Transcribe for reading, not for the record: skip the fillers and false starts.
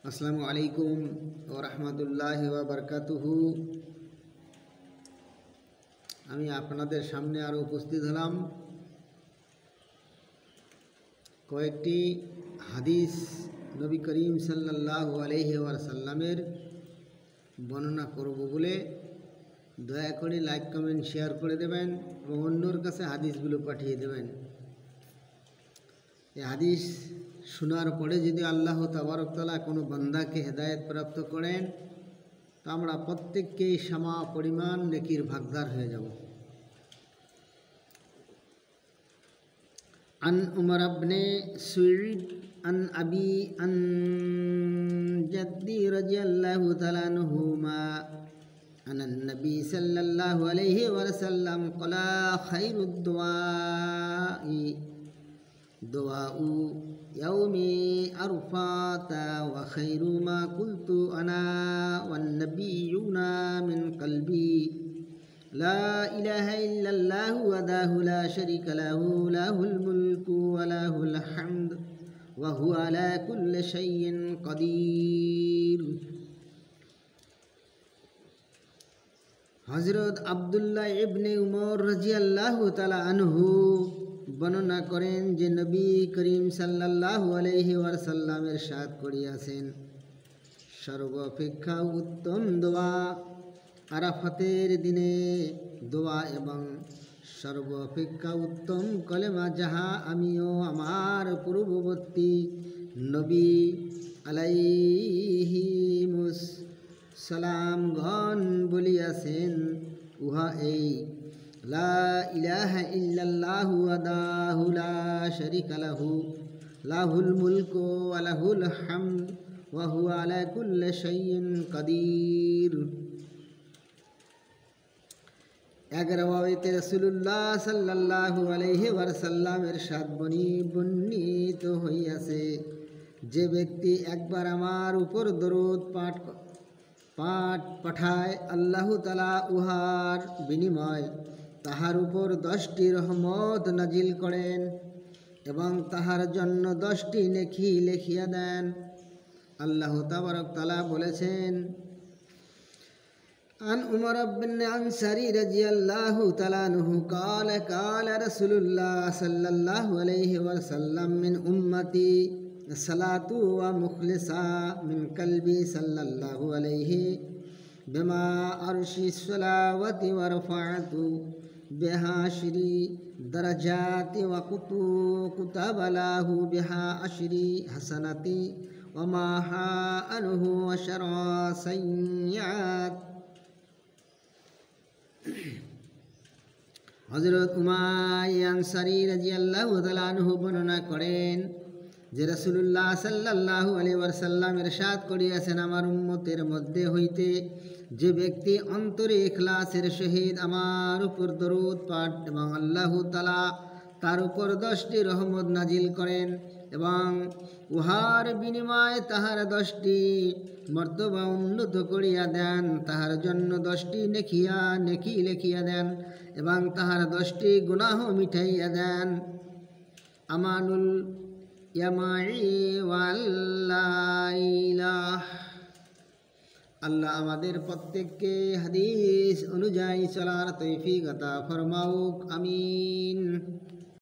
আসসালামু আলাইকুম ওয়া রাহমাতুল্লাহি ওয়া বারাকাতুহু। আমি আপনাদের সামনে আরও উপস্থিত হলাম কয়েকটি হাদিস নবী করিম সাল্লাল্লাহু আলাইহি ওয়াসাল্লামের বর্ণনা করব বলে। দয়া করে লাইক কমেন্ট শেয়ার করে দেবেন এবং অন্যর কাছে হাদিসগুলো পাঠিয়ে দেবেন। এই হাদিস শোনার পরে যদি আল্লাহ তাবারক তাআলা কোনো বান্দাকে হেদায়েত প্রাপ্ত করেন তো আমরা প্রত্যেককেই সমা পরিমাণ নেকির ভাগদার হয়ে যাব। আন উমর ইবনে সুঈদ আন আবি আন জাদ্দি রাদিয়াল্লাহু তাআলা আনহুমা আনান নবী সাল্লাল্লাহু আলাইহি ওয়াসাল্লাম ক্বালা খায়রুদ দুআই দুআউ ইয়াউমি আরফাতা ওয়া খায়রু মা কুলতু আনা ওয়ান নাবিয়্যুনা মিন কলবি লা ইলাহা ইল্লাল্লাহু ওয়াহদাহু লা শারীকা লাহু লাহুল মুলকু ওয়া লাহুল হামদ ওয়া হুয়া আলা কুল্লি শাইইন কাদির। হযরত আব্দুল্লাহ ইবনে উমর রাদিয়াল্লাহু তাআলা আনহু বর্ণনা করেন যে নবী করিম সাল্লাল্লাহু আলাইহি ওয়াসাল্লাম ইরশাদ করিয়াছেন, সর্বাপেক্ষা উত্তম দোয়া আরাফাতের দিনে দোয়া এবং সর্বাপেক্ষা উত্তম কলেমা যাহা আমিও আমার পূর্ববর্তী নবী আলাইহিমুস সালামগণ বলিয়াছেন, উহা এই লা ইলাহা ইল্লাল্লাহু ওয়াহদাহু লা শারীকা লাহু লাহুল মুলকু ওয়া লাহুল হামদ ওয়া হুয়া আলা কুল্লি শাইইন কাদির। এক রাওয়ায়াতে রাসূলুল্লাহ সাল্লাল্লাহু আলাইহি ওয়াসাল্লাম ইরশাদ বর্ণিত হইয়াছে, যে ব্যক্তি একবার আমার উপর দরুদ পাঠ পাঠায় আল্লাহ তাআলা উহার বিনিময় তাহার উপর 10টি রহমত নাজিল করেন এবং তাহার জন্য 10টি নেকি লিখিয়া দেন। আল্লাহ তাবারক তাআলা বলেছেন, আন উমর ইবনে আনসারী রাদিয়াল্লাহু তাআলা আনহু ক্বালা ক্বালা রাসূলুল্লাহ সাল্লাল্লাহু আলাইহি ওয়াসাল্লাম মিন উম্মতি সালাতু ওয়া মুখলিসা মিন কলবি সাল্লাল্লাহু আলাইহি বিমা আরশি সালাওয়াতি ওয়া রাফা'তু বিহা আশরি দারাজাতি ওয়া কুতাবালাহু বিহা আশরি হাসানাতি ওয়া মাহা আনহু আশরা সাইয়্যাত। হযরত উমাইর আনসারী রাদিয়াল্লাহু তাআলা আনহু বর্ণনা করেন যে রাসূলুল্লাহ সাল্লাল্লাহু আলাইহি ওয়াসাল্লাম ইরশাদ করিয়াছেন, আমার উম্মতের মধ্যে হইতে যে ব্যক্তি অন্তরে ইখলাসের সহিত আমার উপর দরুদ পাঠ এবং আল্লাহ তাআলা তার উপর 10টি রহমত নাজিল করেন এবং উহার বিনিময়ে তাহার 10টি মর্তবা উন্নত করিয়া দেন, তাহার জন্য 10টি নেকি লিখিয়া দেন এবং তাহার 10টি গুনাহ মিটাইয়া দেন। আমানুল ইয়ামাই ওয়াল্লাইলাহ। আল্লাহ আমাদের প্রত্যেককে হাদিস অনুযায়ী চলার তৌফিক আতা ফরমাউক, আমিন।